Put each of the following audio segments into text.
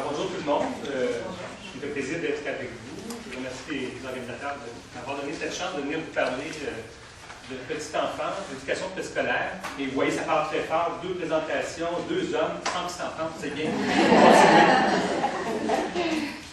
Bonjour tout le monde. Ça me fait plaisir d'être avec vous. Je remercie les organisateurs de m'avoir donné cette chance de venir vous parler de petite enfance, d'éducation préscolaire. Et vous voyez, ça part très fort. 2 présentations, 2 hommes, sans petite enfance, c'est bien.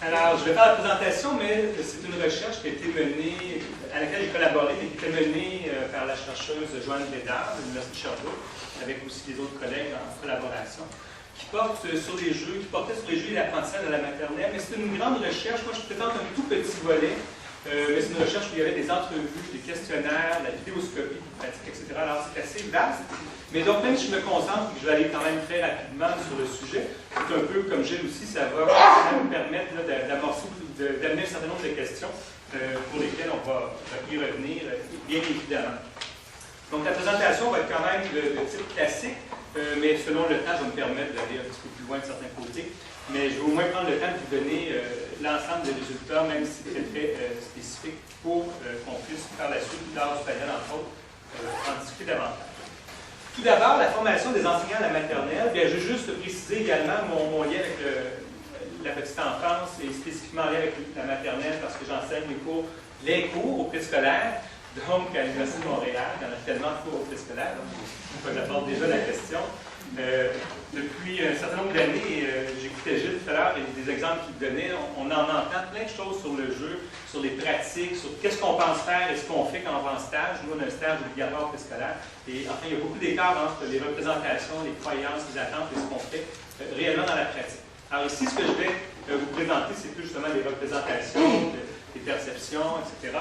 Alors, je vais faire la présentation, mais c'est une recherche qui a été menée, à laquelle j'ai collaboré, mais qui a été menée par la chercheuse Joanne Bédard de l'Université de Sherbrooke, avec aussi les autres collègues en collaboration, qui portait sur les jeux et l'apprentissage de la maternelle. Mais c'est une grande recherche. Moi, je présente un tout petit volet, mais c'est une recherche où il y avait des entrevues, des questionnaires, la vidéoscopie, pratique, etc. Alors, c'est assez vaste. Mais donc, même si je me concentre, je vais aller quand même très rapidement sur le sujet, c'est un peu comme Gilles aussi, ça va me permettre d'amorcer, d'amener un certain nombre de questions pour lesquelles on va y revenir, bien évidemment. Donc, la présentation va être quand même de type classique, mais selon le temps, je vais me permettre d'aller un petit peu plus loin de certains côtés. Mais je vais au moins prendre le temps de vous donner l'ensemble des résultats, même si c'est très spécifique, pour qu'on puisse par la suite, lors du panel, entre autres, en discuter davantage. Tout d'abord, la formation des enseignants à la maternelle. Bien, je vais juste préciser également mon lien avec la petite enfance et spécifiquement lien avec la maternelle parce que j'enseigne les cours au préscolaire. Donc, à l'Université de Montréal, il y en a tellement de cours au préscolaire. J'apporte déjà la question. Depuis un certain nombre d'années, j'écoutais Gilles tout à l'heure et des exemples qu'il donnait. On en entend plein de choses sur le jeu, sur les pratiques, sur qu'est-ce qu'on pense faire et ce qu'on fait quand on va en stage. Nous, on a un stage obligatoire préscolaire. Et enfin, il y a beaucoup d'écarts entre les représentations, les croyances, les attentes et ce qu'on fait réellement dans la pratique. Alors ici, ce que je vais vous présenter, c'est plus justement les représentations, les perceptions, etc.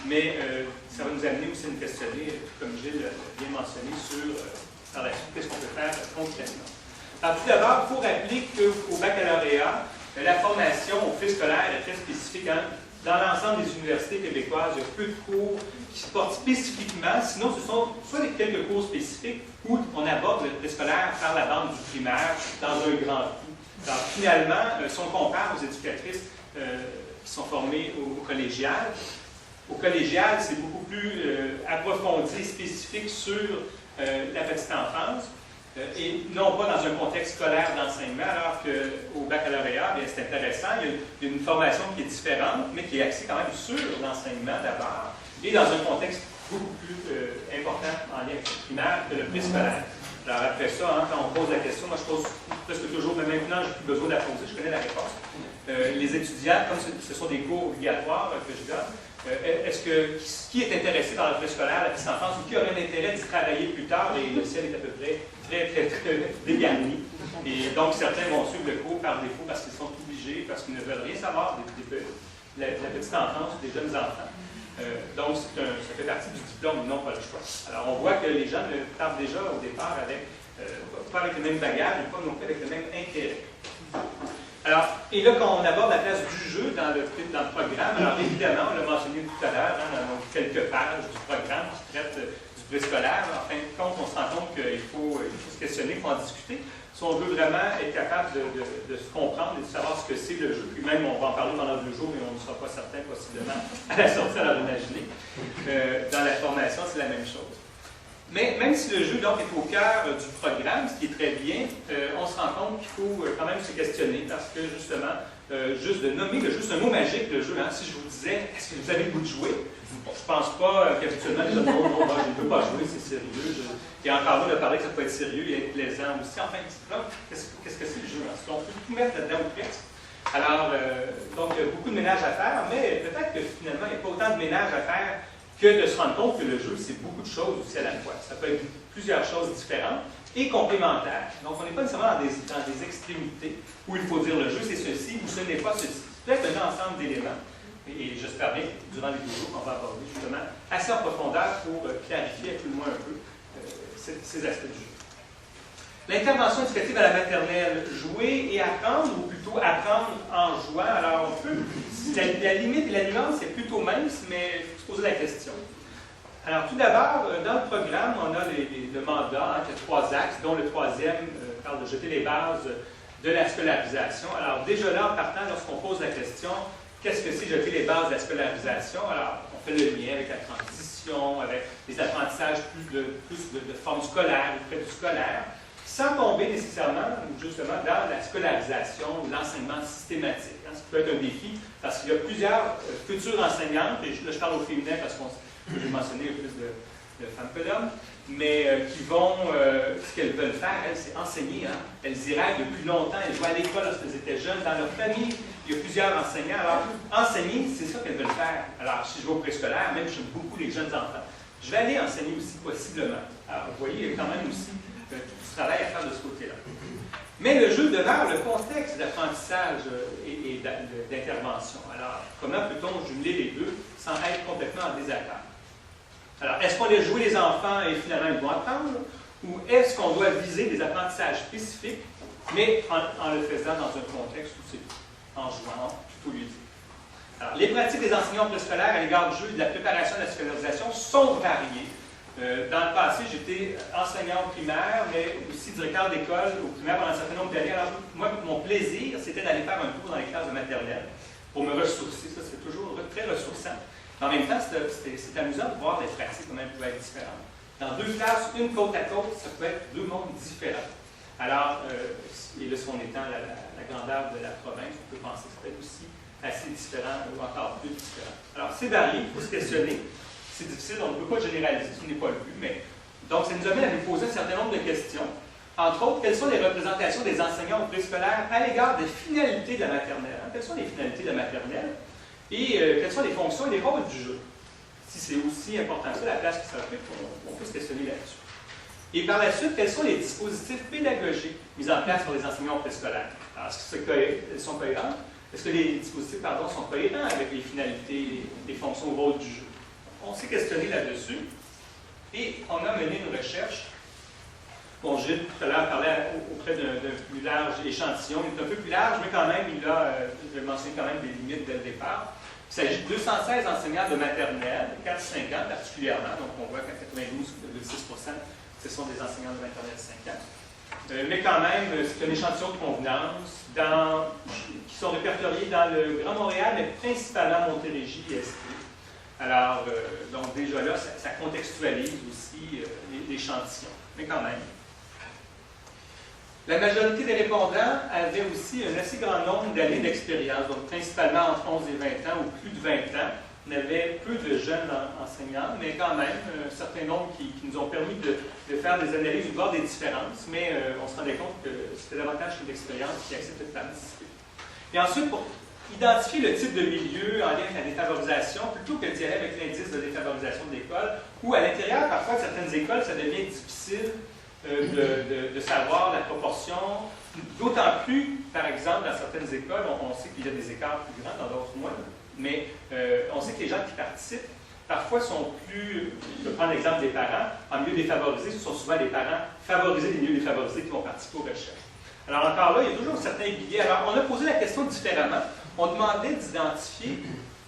Mais ça va nous amener aussi à nous questionner, comme Gilles l'a bien mentionné, sur par la suite, qu'est-ce qu'on peut faire concrètement. Alors, tout d'abord, il faut rappeler qu'au baccalauréat, la formation au préscolaire est très spécifique. Dans l'ensemble des universités québécoises, il y a peu de cours qui se portent spécifiquement, sinon ce sont soit quelques cours spécifiques où on aborde le préscolaire par la bande du primaire dans un grand coup. Alors, finalement, si on compare aux éducatrices qui sont formées au collégial, c'est beaucoup plus approfondi et spécifique sur la petite enfance, et non pas dans un contexte scolaire d'enseignement, alors qu'au baccalauréat, c'est intéressant, il y a une formation qui est différente, mais qui est axée quand même sur l'enseignement d'abord, et dans un contexte beaucoup plus important en lien avec le primaire que le préscolaire. Alors après ça, quand on pose la question, moi je pose presque toujours, mais maintenant je n'ai plus besoin de la poser, je connais la réponse. Les étudiants, comme ce sont des cours obligatoires que je donne, qui est intéressé par le préscolaire, la petite enfance, ou qui aurait l'intérêt d'y travailler plus tard, et le ciel est à peu près très dégarni. Et donc, certains vont suivre le cours par défaut parce qu'ils sont obligés, parce qu'ils ne veulent rien savoir de la petite enfance, des jeunes enfants. Donc, ça fait partie du diplôme, ils n'ont pas le choix. Alors, on voit que les gens partent déjà au départ avec, pas avec le même bagage, mais pas non plus avec le même intérêt. Alors, et là, quand on aborde la place du jeu dans le programme, alors évidemment, on l'a mentionné tout à l'heure, dans quelques pages du programme qui traite du préscolaire, en fin de compte, on se rend compte qu'il faut se questionner, il faut en discuter. Si on veut vraiment être capable de se comprendre et de savoir ce que c'est le jeu, puis même on va en parler pendant 2 jours, mais on ne sera pas certain possiblement à la sortie à leur imaginer. Dans la formation, c'est la même chose. Mais même si le jeu donc, est au cœur du programme, ce qui est très bien, on se rend compte qu'il faut quand même se questionner parce que justement, juste de nommer le jeu, c'est un mot magique le jeu. Si je vous disais, est-ce que vous avez le goût de jouer? Je ne pense pas qu'habituellement les gens disent, non, je ne veux pas jouer, c'est sérieux. Et encore là, de parler que ça peut être sérieux et être plaisant aussi. Enfin, qu'est-ce que c'est le jeu? Est-ce qu'on peut tout mettre là-dedans ou presque? Alors, donc, il y a beaucoup de ménage à faire, mais peut-être que finalement, il n'y a pas autant de ménage à faire que de se rendre compte que le jeu, c'est beaucoup de choses aussi à la fois. Ça peut être plusieurs choses différentes et complémentaires. Donc, on n'est pas nécessairement dans des extrémités où il faut dire le jeu, c'est ceci ou ce n'est pas ceci. C'est peut-être un ensemble d'éléments. Et j'espère bien, durant les 2 jours, qu'on va aborder justement assez en profondeur pour clarifier tout le moins un peu ces aspects du jeu. L'intervention éducative à la maternelle, jouer et apprendre, ou plutôt apprendre en jouant. Alors, on peut, la limite et la nuance est plutôt mince, mais il faut se poser la question. Alors, tout d'abord, dans le programme, on a le mandat, il y a 3 axes, dont le 3e parle de jeter les bases de la scolarisation. Alors, déjà là, en partant, lorsqu'on pose la question, qu'est-ce que c'est jeter les bases de la scolarisation? Alors, on fait le lien avec la transition, avec les apprentissages plus de forme scolaire, ou près du scolaire. sans tomber nécessairement, justement, dans la scolarisation, l'enseignement systématique. Hein. Ça peut être un défi, parce qu'il y a plusieurs futures enseignantes, et là je parle au féminin parce que j'ai mentionné il y a plus de femmes que d'hommes, mais qui vont, ce qu'elles veulent faire, elles, c'est enseigner. Hein. Elles y rêvent depuis longtemps, elles vont à l'école lorsqu'elles étaient jeunes, dans leur famille, il y a plusieurs enseignants. Alors, enseigner, c'est ça qu'elles veulent faire. Alors, si je vais au préscolaire, même j'aime beaucoup les jeunes enfants, je vais aller enseigner aussi, possiblement. Alors, vous voyez, il y a quand même aussi du travail à faire de ce côté-là. Mais le jeu demeure le contexte d'apprentissage et d'intervention. Alors, comment peut-on jumeler les deux sans être complètement en désaccord? Alors, est-ce qu'on laisse jouer les enfants et finalement ils vont apprendre? Ou est-ce qu'on doit viser des apprentissages spécifiques, mais en le faisant dans un contexte où c'est en jouant, plutôt ludique? Alors, les pratiques des enseignants préscolaires à l'égard du jeu et de la préparation de la scolarisation sont variées. Dans le passé, j'étais enseignant au primaire, mais aussi directeur d'école au primaire pendant un certain nombre d'années. Alors, moi, mon plaisir, c'était d'aller faire un tour dans les classes de maternelle pour me ressourcer. Ça, c'est toujours très ressourçant. Mais en même temps, c'est amusant de voir les pratiques, comment elles pouvaient être différentes. Dans deux classes, une côte à côte, ça peut être deux mondes différents. Alors, et là, si on étend la grandeur de la province, on peut penser que ça peut être aussi assez différent ou encore plus différent. Alors, c'est varié, il faut se questionner. C'est difficile, on ne peut pas généraliser, ce n'est pas le but, mais donc ça nous amène à nous poser un certain nombre de questions. Entre autres, quelles sont les représentations des enseignants au préscolaire à l'égard des finalités de la maternelle? Hein? Quelles sont les finalités de la maternelle? Et quelles sont les fonctions et les rôles du jeu? Si c'est aussi important que ça, la place qui s'occupe, on peut se questionner là-dessus. Et par la suite, quels sont les dispositifs pédagogiques mis en place par les enseignants préscolaires? Alors, est-ce qu'ils sont cohérents? Est-ce que les dispositifs, sont cohérents avec les finalités, les fonctions ou rôles du jeu? On s'est questionné là-dessus et on a mené une recherche. Bon, Gilles, tout à l'heure, parlait auprès d'un plus large échantillon. Il est un peu plus large, mais quand même, je vais mentionner quand même des limites dès le départ. Il s'agit de 216 enseignants de maternelle, 4-5 ans particulièrement. Donc, on voit qu'à 92,6%, ce sont des enseignants de maternelle 5 ans. Mais quand même, c'est un échantillon de convenance qui sont répertoriés dans le Grand Montréal, mais principalement Montérégie et Estrie. Alors, donc déjà là, ça contextualise aussi l'échantillon, mais quand même. La majorité des répondants avaient aussi un assez grand nombre d'années d'expérience, donc principalement entre 11 et 20 ans ou plus de 20 ans. On avait peu de jeunes enseignants, mais quand même, un certain nombre qui nous ont permis de faire des analyses, de voir des différences, mais on se rendait compte que c'était davantage que l'expérience qui acceptait de participer. Et ensuite, pour identifier le type de milieu en lien avec la défavorisation, plutôt que d'y aller avec l'indice de défavorisation de l'école, ou à l'intérieur, parfois, de certaines écoles, ça devient difficile de savoir la proportion, d'autant plus, par exemple, dans certaines écoles, on sait qu'il y a des écarts plus grands, dans d'autres moins, mais on sait que les gens qui participent, parfois sont plus, je vais prendre l'exemple des parents, en milieu défavorisé, ce sont souvent les parents favorisés des milieux défavorisés qui vont participer aux recherches. Alors encore là, il y a toujours un certain biais. Alors on a posé la question différemment. On demandait d'identifier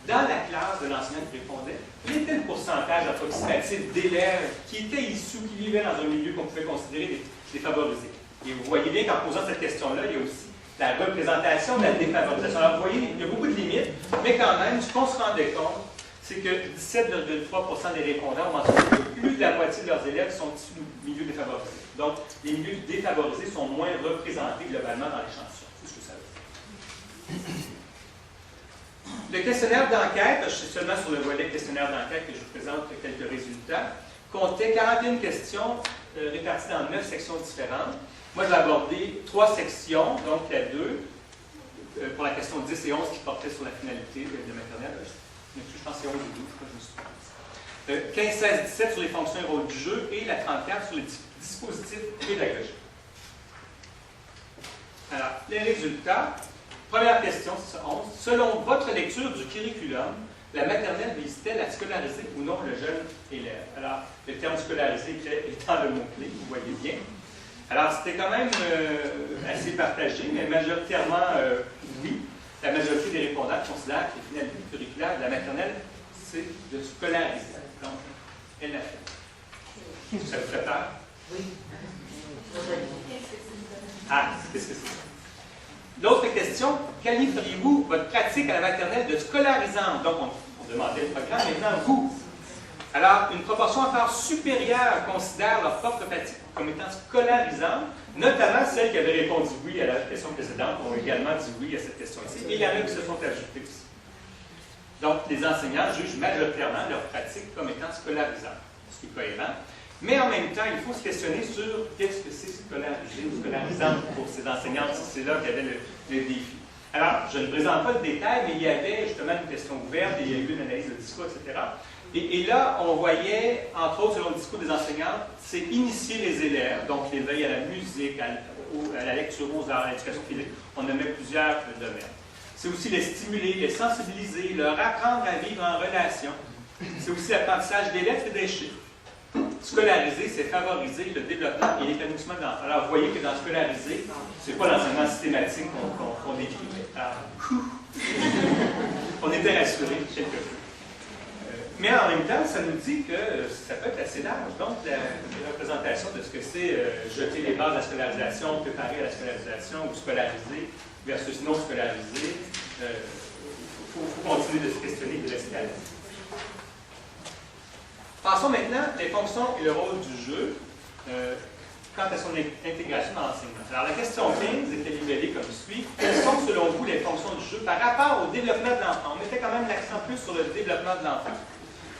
dans la classe de l'enseignant qui répondait quel était le pourcentage approximatif d'élèves qui étaient issus, qui vivaient dans un milieu qu'on pouvait considérer défavorisé. Et vous voyez bien qu'en posant cette question-là, il y a aussi la représentation de la défavorisation. Alors vous voyez, il y a beaucoup de limites, mais quand même, ce qu'on se rendait compte, c'est que 17,3% des répondants ont mentionné que plus de la moitié de leurs élèves sont issus du milieu défavorisé. Donc, les milieux défavorisés sont moins représentés globalement dans l'échantillon. C'est ce que ça veut dire. Le questionnaire d'enquête, je suis seulement sur le volet questionnaire d'enquête que je vous présente quelques résultats, comptait 41 questions réparties dans 9 sections différentes. Moi, j'ai abordé 3 sections, donc il y a 2, pour la question 10 et 11 qui portaient sur la finalité de maternelle. Je pense que c'est 11 et 12, je me suis trompé. 15, 16, 17 sur les fonctions et rôles du jeu et la 34 sur les dispositifs pédagogiques. Alors, les résultats. Première question, c'est 11. Selon votre lecture du curriculum, la maternelle vise-t-elle à scolariser ou non le jeune élève? Alors, le terme scolarisé est dans le mot-clé, vous voyez bien. Alors, c'était quand même assez partagé, mais majoritairement oui. La majorité des répondants considèrent que les finalités curriculaires de la maternelle, c'est de scolariser. Donc, elle l'a fait. Ça vous fait peur? Oui. Ah, qu'est-ce que c'est? L'autre question, qualifieriez-vous votre pratique à la maternelle de scolarisante? Donc, on demandait le programme, maintenant vous. Alors, une proportion encore supérieure considère leur propre comme étant scolarisante, notamment celles qui avaient répondu oui à la question précédente ont également dit oui à cette question-ci, et il y en a qui se sont ajoutées aussi. Donc, les enseignants jugent majoritairement leur pratique comme étant scolarisante, ce qui est cohérent. Mais en même temps, il faut se questionner sur qu'est-ce que c'est scolarisé ou scolarisant pour ces enseignantes, si c'est là qu'il y avait le défi. Alors, je ne présente pas le détail, mais il y avait justement une question ouverte, et il y a eu une analyse de discours, etc. Et là, on voyait, entre autres, selon le discours des enseignantes, c'est initier les élèves, donc l'éveil à la musique, à la lecture, aux arts, à l'éducation physique. On nommait plusieurs domaines. C'est aussi les stimuler, les sensibiliser, leur apprendre à vivre en relation. C'est aussi l'apprentissage des lettres et des chiffres. Scolariser, c'est favoriser le développement et l'épanouissement de l'enfant. Alors, vous voyez que dans scolariser, ce n'est pas l'enseignement systématique qu'on décrit. On était rassurés quelque peu. Mais en même temps, ça nous dit que ça peut être assez large. Donc, la représentation de ce que c'est jeter les bases de la scolarisation, préparer à la scolarisation ou scolariser versus non scolarisé, il faut continuer de se questionner et de rester à l'aise. Passons maintenant les fonctions et le rôle du jeu quant à son intégration dans l'enseignement. Alors, la question 15 était libellée comme suit. Quelles sont, selon vous, les fonctions du jeu par rapport au développement de l'enfant? On mettait quand même l'accent plus sur le développement de l'enfant.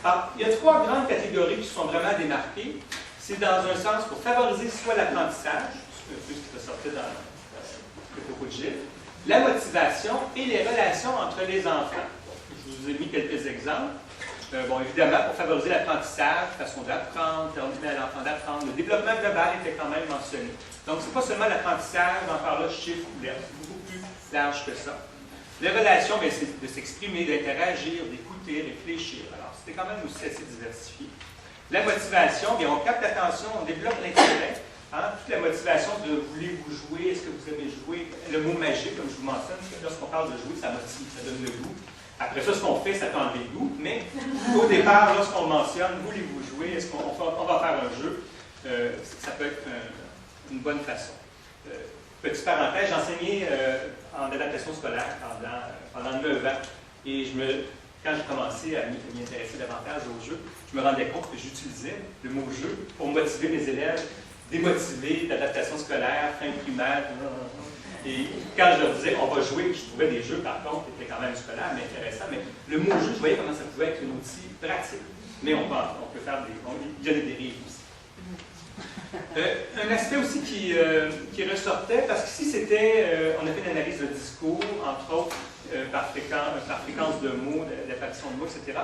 Alors, il y a trois grandes catégories qui sont vraiment démarquées. C'est dans un sens pour favoriser soit l'apprentissage, un peu ce qui ressortait dans le propos de Gilles, la motivation et les relations entre les enfants. Je vous ai mis quelques exemples. Bon, évidemment, pour favoriser l'apprentissage, façon d'apprendre, permettre à l'enfant d'apprendre, le développement global était quand même mentionné. Donc, ce n'est pas seulement l'apprentissage, encore là, chiffres ou lettres, c'est beaucoup plus large que ça. Les relations, c'est de s'exprimer, d'interagir, d'écouter, réfléchir. Alors, c'était quand même aussi assez diversifié. La motivation, bien, on capte l'attention, on développe l'intérêt. Hein, toute la motivation de voulez-vous jouer, est-ce que vous aimez jouer? Le mot magique, comme je vous mentionne, lorsqu'on parle de jouer, ça motive, ça donne le goût. Après ça, ce qu'on fait, ça tend le goût, mais au départ, lorsqu'on mentionne « voulez-vous jouer », est-ce qu'on va faire un jeu, ça peut être une bonne façon. Petite parenthèse, j'ai enseigné en adaptation scolaire pendant 9 ans, et quand j'ai commencé à m'y intéresser davantage au jeu, je me rendais compte que j'utilisais le mot « jeu » pour motiver mes élèves, démotiver d'adaptation scolaire, fin primaire, et quand je leur disais, on va jouer, je trouvais des jeux, par contre, qui étaient quand même scolaires, mais intéressants, mais le mot jeu, je voyais comment ça pouvait être un outil pratique. Mais on peut faire il y a des dérives aussi. Un aspect aussi qui ressortait, parce qu'ici, on a fait une analyse de discours, entre autres, par fréquence de mots, d'apparition de mots, etc.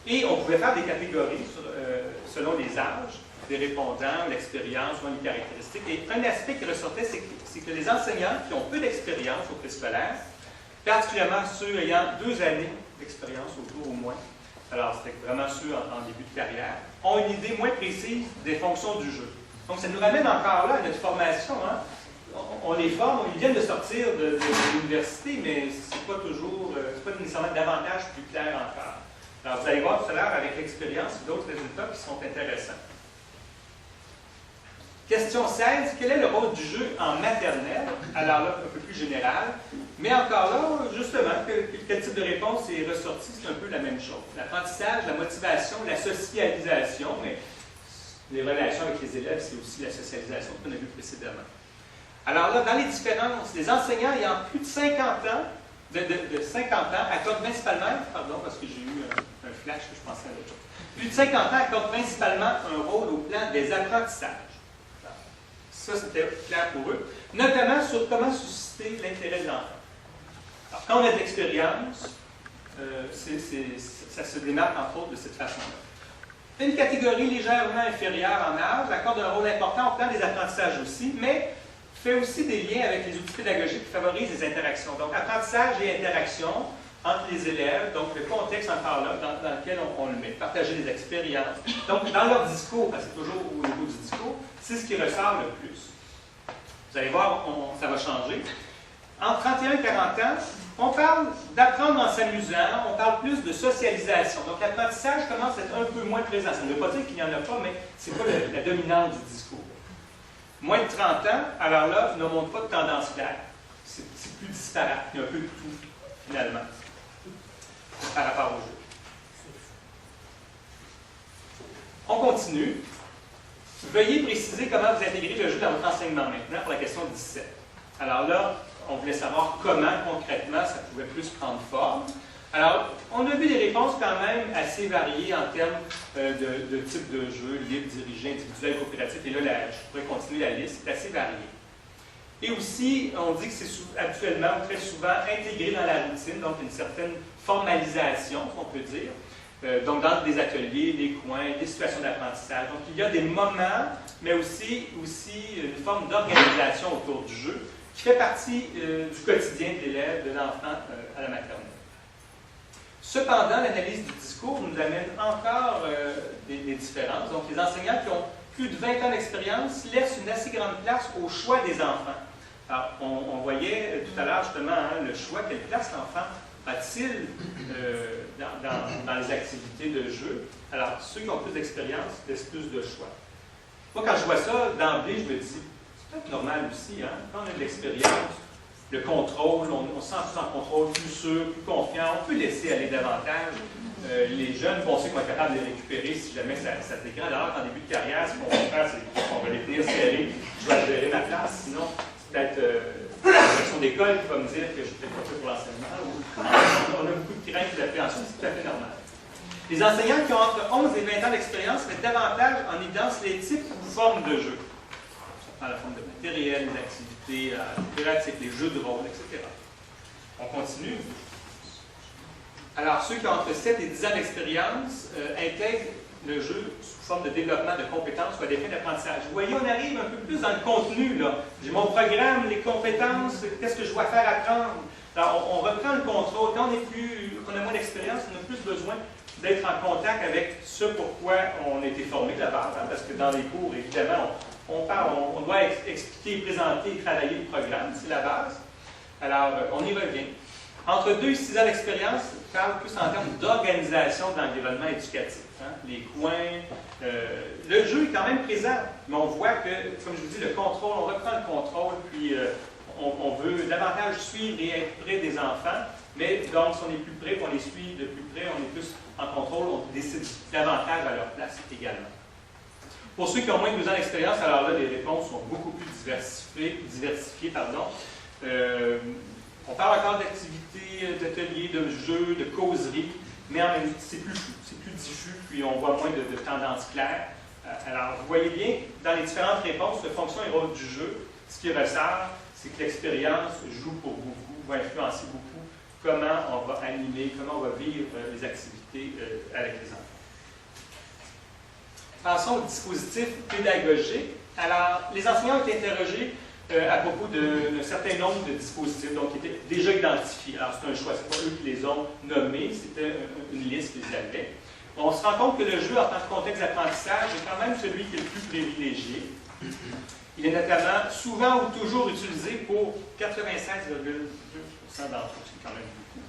Et on pouvait faire des catégories selon les âges des répondants, l'expérience ou les caractéristiques. Et un aspect qui ressortait, c'est que les enseignants qui ont peu d'expérience au préscolaire, particulièrement ceux ayant 2 années d'expérience autour au moins, alors c'était vraiment ceux en début de carrière, ont une idée moins précise des fonctions du jeu. Donc ça nous ramène encore là à notre formation. Hein? On les forme, ils viennent de sortir de l'université, mais c'est pas toujours, c'est pas nécessairement davantage plus clair encore. Alors vous allez voir tout à l'heure avec l'expérience d'autres résultats qui sont intéressants. Question 16. Quel est le rôle du jeu en maternelle? Alors là, un peu plus général. Mais encore là, justement, quel type de réponse est ressorti? C'est un peu la même chose. L'apprentissage, la motivation, la socialisation, mais les relations avec les élèves, c'est aussi la socialisation qu'on a vu précédemment. Alors là, dans les différences, les enseignants ayant plus de 50 ans, de 50 ans, accordent principalement, pardon, parce que j'ai eu un flash que je pensais à l'autre chose, plus de 50 ans accordent principalement un rôle au plan des apprentissages. Ça, c'était clair pour eux, notamment sur comment susciter l'intérêt de l'enfant. Alors, quand on a de l'expérience, ça se démarque entre autres de cette façon-là. Une catégorie légèrement inférieure en âge accorde un rôle important au plan des apprentissages aussi, mais fait aussi des liens avec les outils pédagogiques qui favorisent les interactions. Donc, apprentissage et interaction entre les élèves, donc le contexte encore là dans lequel on le met, partager des expériences. Donc, dans leur discours, parce que c'est toujours au niveau du discours, c'est ce qui ressort le plus. Vous allez voir, ça va changer. Entre 31 et 40 ans, on parle d'apprendre en s'amusant, on parle plus de socialisation. Donc, l'apprentissage commence à être un peu moins présent. Ça ne veut pas dire qu'il n'y en a pas, mais ce n'est pas la dominante du discours. Moins de 30 ans, alors là, ne montre pas de tendance claire. C'est plus disparate. Il y a un peu de tout, finalement, par rapport au jeu. On continue. Veuillez préciser comment vous intégrez le jeu dans votre enseignement maintenant pour la question 17. Alors là, on voulait savoir comment concrètement ça pouvait plus prendre forme. Alors, on a vu des réponses quand même assez variées en termes de type de jeu, libre, dirigé, individuel, coopératif. Et là, je pourrais continuer la liste, c'est assez varié. Et aussi, on dit que c'est habituellement ou très souvent intégré dans la routine, donc une certaine formalisation, on peut dire. Donc, dans des ateliers, des coins, des situations d'apprentissage. Donc, il y a des moments, mais aussi une forme d'organisation autour du jeu qui fait partie du quotidien de l'élève, de l'enfant à la maternelle. Cependant, l'analyse du discours nous amène encore des différences. Donc, les enseignants qui ont plus de 20 ans d'expérience laissent une assez grande place au choix des enfants. Alors, on voyait tout à l'heure justement le choix, quelle place l'enfant a-t-il dans les activités de jeu. Alors, ceux qui ont plus d'expérience laissent plus de choix. Moi, quand je vois ça, d'emblée, je me dis, c'est peut-être normal aussi, hein? Quand on a de l'expérience, le contrôle, on se sent plus en contrôle, plus sûr, plus confiant, on peut laisser aller davantage. Les jeunes vont être capables de les récupérer si jamais ça se dégrade. Alors qu'en début de carrière, ce qu'on va faire, c'est qu'on va les tenir serrés, je dois gérer ma place, sinon, c'est peut-être la direction d'école qui va me dire que je suis peut-être pas fait pour l'enseignement. On a beaucoup de craintes d'appréhension, c'est tout à fait normal. Les enseignants qui ont entre 11 et 20 ans d'expérience mettent davantage en évidence les types ou formes de jeux. Ça prend la forme de matériel, les activités coopératives, les jeux de rôle, etc. On continue. Alors, ceux qui ont entre 7 et 10 ans d'expérience intègrent le jeu sous forme de développement de compétences ou à des fins d'apprentissage. Vous voyez, on arrive un peu plus dans le contenu, là. J'ai mon programme, les compétences, qu'est-ce que je dois faire apprendre. Alors, on reprend le contrôle. Quand on a moins d'expérience, on a plus besoin d'être en contact avec ce pourquoi on a été formé de la base, hein, parce que dans les cours, évidemment, on doit expliquer, présenter, travailler le programme, c'est la base. Alors, on y revient. Entre 2 et 6 ans d'expérience, on parle plus en termes d'organisation de l'environnement éducatif. Hein? Les coins, le jeu est quand même présent, mais on voit que, comme je vous dis, le contrôle, on reprend le contrôle, puis on veut davantage suivre et être près des enfants, mais donc, si on est plus près, on les suit de plus près, on est plus en contrôle, on décide davantage à leur place également. Pour ceux qui ont moins de 2 ans d'expérience, alors là, les réponses sont beaucoup plus diversifiées. On parle encore d'activités, d'ateliers, de jeux, de causeries, mais en même temps, c'est plus flou, c'est plus diffus, puis on voit moins de tendances claires. Alors, vous voyez bien, dans les différentes réponses, de fonction et rôle du jeu, ce qui ressort, c'est que l'expérience joue pour beaucoup, va influencer beaucoup comment on va animer, comment on va vivre les activités avec les enfants. Passons au dispositif pédagogique. Alors, les enseignants ont été interrogés à propos d'un certain nombre de dispositifs, donc qui étaient déjà identifiés. Alors, c'est un choix, ce n'est pas eux qui les ont nommés, c'était une liste qu'ils avaient. On se rend compte que le jeu, en tant que contexte d'apprentissage, est quand même celui qui est le plus privilégié. Il est notamment souvent ou toujours utilisé pour 96,2% d'entre eux. C'est quand même beaucoup.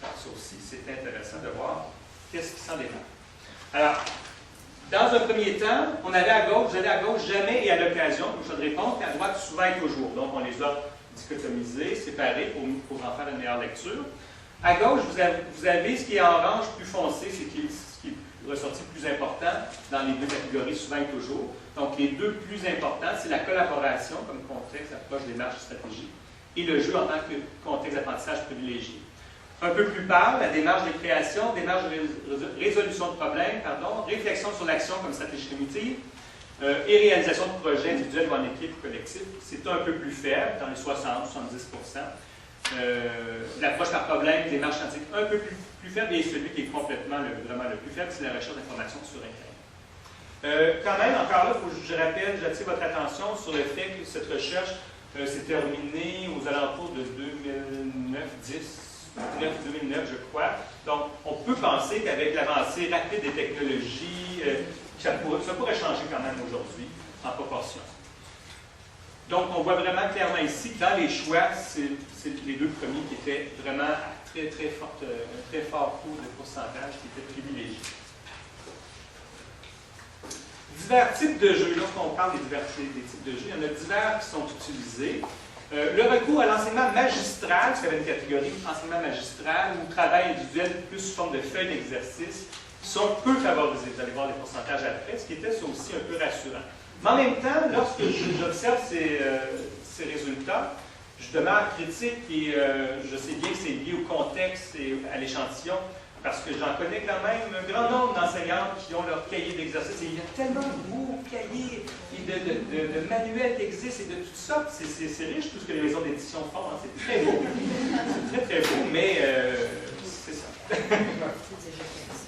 Alors, ça aussi, c'est intéressant de voir qu'est-ce qui s'en démarque. Alors, dans un premier temps, on avait à gauche, vous avez à gauche jamais et à l'occasion, comme choix de réponse, et à droite souvent et toujours. Donc, on les a dichotomisés, séparés pour en faire une meilleure lecture. À gauche, vous avez ce qui est en orange plus foncé, c'est ce qui est ressorti plus important dans les deux catégories souvent et toujours. Donc, les deux plus importants, c'est la collaboration comme contexte, approche, démarche, stratégie, et le jeu en tant que contexte d'apprentissage privilégié. Un peu plus pâle, la démarche de création, démarche de résolution de problèmes, réflexion sur l'action comme stratégie cognitive, et réalisation de projets individuels ou en équipe ou collectif. C'est un peu plus faible, dans les 60-70%. L'approche par problème, démarche scientifique un peu plus faible, et celui qui est complètement vraiment le plus faible, c'est la recherche d'informations sur Internet. Quand même, encore là, j'attire votre attention sur le fait que cette recherche s'est terminée aux alentours de 2009, je crois. Donc, on peut penser qu'avec l'avancée rapide des technologies, ça pourrait changer quand même aujourd'hui, en proportion. Donc, on voit vraiment clairement ici que dans les choix, c'est les deux premiers qui étaient vraiment à très fort taux de pourcentage qui étaient privilégiés. Divers types de jeux. Lorsqu'on parle des types de jeux, il y en a divers qui sont utilisés. Le recours à l'enseignement magistral, c'est une catégorie enseignement magistral ou travail individuel plus sous forme de feuilles d'exercice, sont peu favorisés. Vous allez voir les pourcentages après, ce qui était ça aussi un peu rassurant. Mais en même temps, lorsque j'observe ces résultats, je demeure critique et je sais bien que c'est lié au contexte et à l'échantillon, parce que j'en connais quand même un grand nombre d'enseignants qui ont leur cahier d'exercice. Et il y a tellement de beaux cahiers et de manuels qui existent et de tout ça. C'est riche tout ce que les maisons d'édition font. Hein. C'est très beau. C'est très, très beau, mais c'est ça.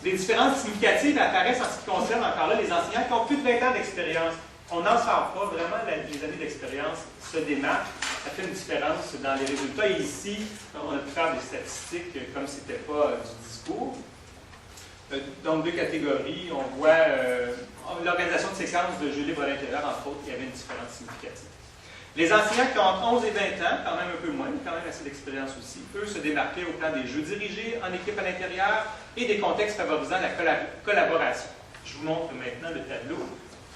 Les différences significatives apparaissent en ce qui concerne encore là les enseignants qui ont plus de 20 ans d'expérience. On n'en sort pas vraiment, les années d'expérience se démarquent. Ça fait une différence dans les résultats. Et ici, on a pu faire des statistiques comme si ce n'était pas du discours. Donc, deux catégories. On voit l'organisation de séquences de jeux libres à l'intérieur, entre autres, il y avait une différence significative. Les enseignants qui ont entre 11 et 20 ans, quand même un peu moins, mais quand même assez d'expérience aussi, eux se démarquaient au plan des jeux dirigés en équipe à l'intérieur et des contextes favorisant la collaboration. Je vous montre maintenant le tableau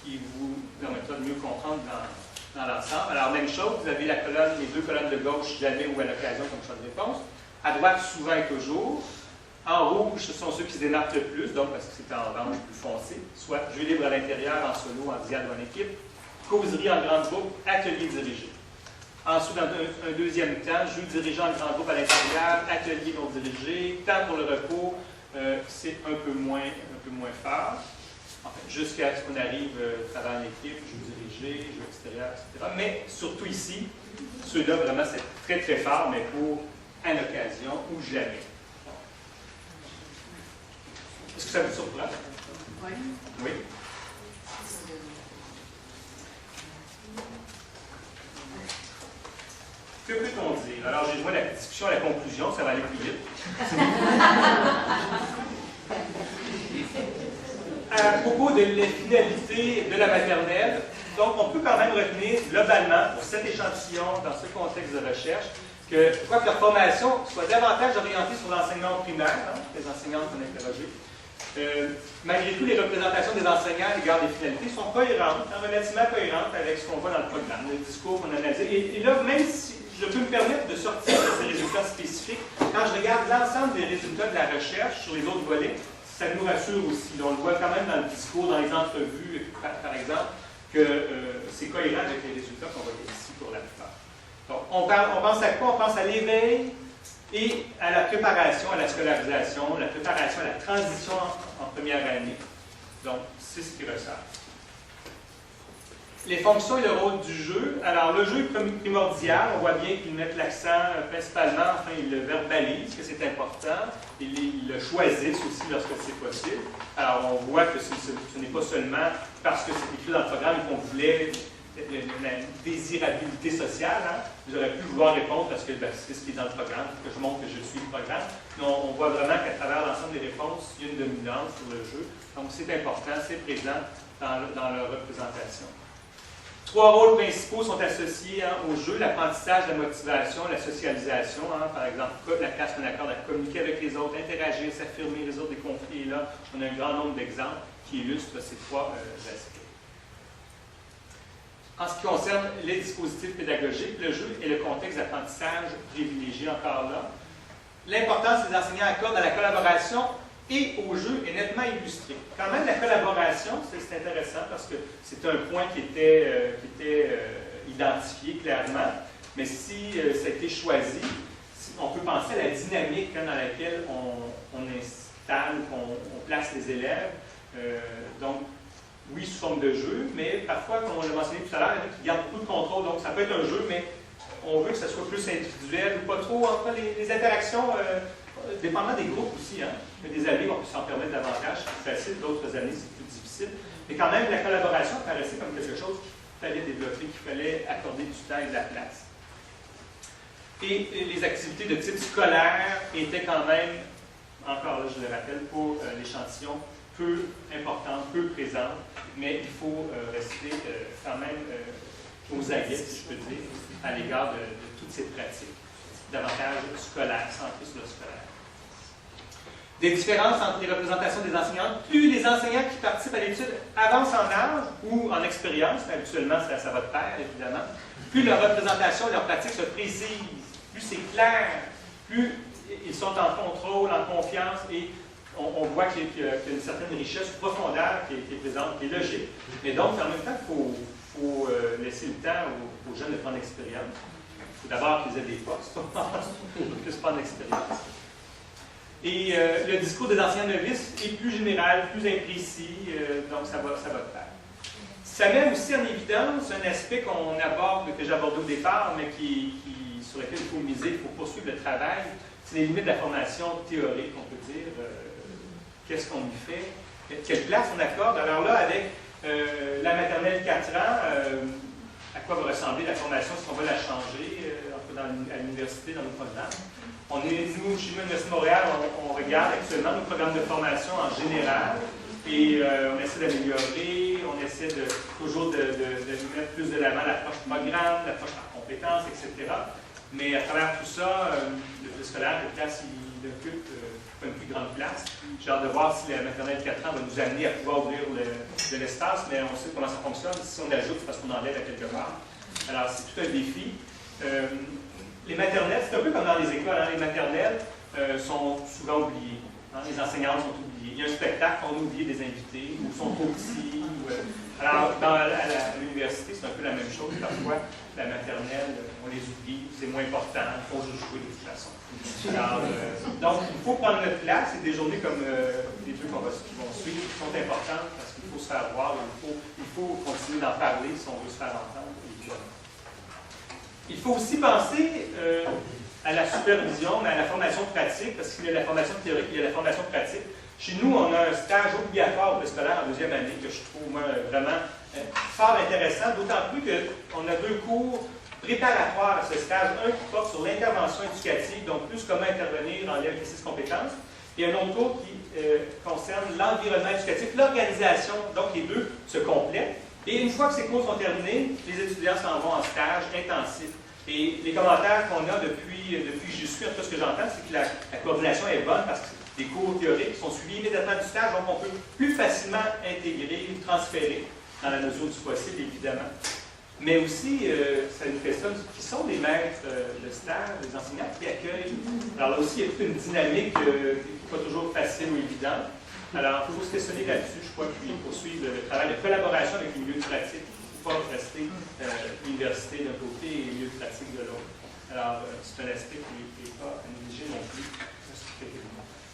qui vous permettra de mieux comprendre dans l'ensemble. Alors, même chose, vous avez les deux colonnes de gauche, jamais ou à l'occasion comme choix de réponse. À droite, souvent et toujours. En rouge, ce sont ceux qui se démarquent le plus, donc parce que c'est en orange plus foncé, soit jeu libre à l'intérieur, en solo, en diade ou en équipe, causerie en grand groupe, atelier dirigé. Ensuite, dans un deuxième temps, jeu dirigé en grand groupe à l'intérieur, atelier non dirigé, temps pour le repos, c'est un peu moins fort. Enfin, jusqu'à ce qu'on arrive travail en équipe, jeu dirigé, jeu extérieur, etc. Mais surtout ici, ceux-là, vraiment, c'est très, très fort, mais pour à l'occasion ou jamais. Est-ce que ça vous surprend? Oui. Oui. Que peut-on dire? Alors, j'ai joué la discussion à la conclusion, ça va aller plus vite. À propos de la finalité de la maternelle, donc on peut quand même retenir globalement, pour cet échantillon, dans ce contexte de recherche, que quoi que leur formation soit davantage orientée sur l'enseignement primaire, hein, les enseignantes qu'on a interrogées, malgré tout, les représentations des enseignants à l'égard des finalités sont cohérentes, relativement cohérentes avec ce qu'on voit dans le programme, le discours qu'on a analysé. Et là, même si je peux me permettre de sortir de ces résultats spécifiques, quand je regarde l'ensemble des résultats de la recherche sur les autres volets, ça nous rassure aussi. On le voit quand même dans le discours, dans les entrevues, par exemple, que c'est cohérent avec les résultats qu'on voit ici pour la plupart. Donc, on pense à quoi? On pense à l'éveil et à la préparation à la scolarisation, la préparation à la transition en première année. Donc, c'est ce qui ressort. Les fonctions et le rôle du jeu. Alors, le jeu est primordial. On voit bien qu'ils mettent l'accent principalement, enfin, ils le verbalisent, que c'est important. Ils le choisissent aussi lorsque c'est possible. Alors, on voit que ce n'est pas seulement parce que c'est écrit dans le programme qu'on voulait la désirabilité sociale. Hein. Vous auriez pu vouloir répondre parce que c'est ce qui est dans le programme, que je montre que je suis le programme. Mais on voit vraiment qu'à travers l'ensemble des réponses, il y a une dominance sur le jeu. Donc, c'est important, c'est présent dans leur représentation. Trois rôles principaux sont associés au jeu, l'apprentissage, la motivation, la socialisation. Hein, par exemple, la classe qu'on accorde à communiquer avec les autres, interagir, s'affirmer, résoudre des conflits. Et là, on a un grand nombre d'exemples qui illustrent ces trois aspects. En ce qui concerne les dispositifs pédagogiques, le jeu et le contexte d'apprentissage privilégié encore là. L'importance que les enseignants accordent à la collaboration et au jeu est nettement illustré. Quand même, la collaboration, c'est intéressant parce que c'est un point qui était identifié clairement, mais si ça a été choisi, on peut penser à la dynamique dans laquelle on installe, qu'on place les élèves. Donc, oui, sous forme de jeu, mais parfois, comme on l'a mentionné tout à l'heure, il y en a qui gardent beaucoup de contrôle, donc ça peut être un jeu, mais on veut que ça soit plus individuel ou pas trop. Entre les interactions, dépendamment des groupes aussi, hein. Il y a des années, on peut s'en permettre davantage, c'est facile, d'autres années, c'est plus difficile. Mais quand même, la collaboration paraissait comme quelque chose qu'il fallait développer, qu'il fallait accorder du temps et de la place. Et les activités de type scolaire étaient quand même, encore là, je le rappelle, pour l'échantillon, peu importantes, peu présentes, mais il faut rester quand même aux aguets, si je peux dire, à l'égard de toutes ces pratiques, davantage scolaires, centrées sur le scolaire. Des différences entre les représentations des enseignants. Plus les enseignants qui participent à l'étude avancent en âge ou en expérience, habituellement ça va de pair, évidemment, plus leur représentation et leur pratique se précisent, plus c'est clair, plus ils sont en contrôle, en confiance et on voit qu'il y a une certaine richesse, profondeur qui est présente, qui est logique. Mais donc, en même temps, il faut laisser le temps aux jeunes de prendre l'expérience. Il faut d'abord qu'ils aient des postes, pour qu'ils prennent l'expérience. Et le discours des anciens novices est plus général, plus imprécis, donc ça va de pair. Ça met aussi en évidence un aspect qu'on aborde, que j'ai abordé au départ, mais sur lequel il faut miser, il faut poursuivre le travail. C'est les limites de la formation théorique, on peut dire. Qu'est-ce qu'on y fait? Quelle place on accorde? Alors là, avec la maternelle 4 ans, à quoi va ressembler la formation si on va la changer à l'université, dans nos programmes? Nous, chez l'Université de Montréal, on regarde actuellement nos programmes de formation en général et on essaie d'améliorer, on essaie toujours de mettre plus de l'avant l'approche programme, l'approche par compétences, etc. Mais à travers tout ça, le scolaire, de place, il occupe une plus grande place. J'ai hâte de voir si la maternelle 4 ans va nous amener à pouvoir ouvrir de l'espace, mais on sait comment ça fonctionne. Si on ajoute, c'est parce qu'on enlève à quelque part. Alors, c'est tout un défi. Les maternelles, c'est un peu comme dans les écoles. Hein, les maternelles sont souvent oubliées. Hein, les enseignantes sont oubliées. Il y a un spectacle, on a oublié des invités, ou sont trop petits. Alors, à l'université, c'est un peu la même chose. Parfois, la maternelle, on les oublie, c'est moins important, il faut juste jouer de toute façon. Alors, donc, il faut prendre notre place, et des journées comme les deux qui vont suivre sont importantes parce qu'il faut se faire voir, il faut continuer d'en parler si on veut se faire entendre. Il faut aussi penser à la supervision, mais à la formation pratique, parce qu'il y a la formation théorique, il y a la formation pratique. Chez nous, on a un stage obligatoire de scolaire en deuxième année que je trouve moi, vraiment fort intéressant, d'autant plus qu'on a 2 cours préparatoires à ce stage. Un qui porte sur l'intervention éducative, donc plus comment intervenir en lien avec les 6 compétences, et un autre cours qui concerne l'environnement éducatif, l'organisation. Donc les deux se complètent. Et une fois que ces cours sont terminés, les étudiants s'en vont en stage intensif. Et les commentaires qu'on a depuis que j'y suis, en tout cas ce que j'entends, c'est que la coordination est bonne parce que les cours théoriques sont suivis immédiatement du stage, donc on peut plus facilement intégrer ou transférer dans la mesure du possible, évidemment. Mais aussi, ça nous questionne qui sont les maîtres de stage, les enseignants qui accueillent. Alors là aussi, il y a toute une dynamique qui n'est pas toujours facile ou évidente. Alors, il faut se questionner là-dessus, je crois, puis poursuivre le travail de collaboration avec les milieux pratiques. Il ne faut pas rester l'université d'un côté et les milieux pratiques de l'autre. Alors, c'est un aspect qui n'est pas à négliger non plus.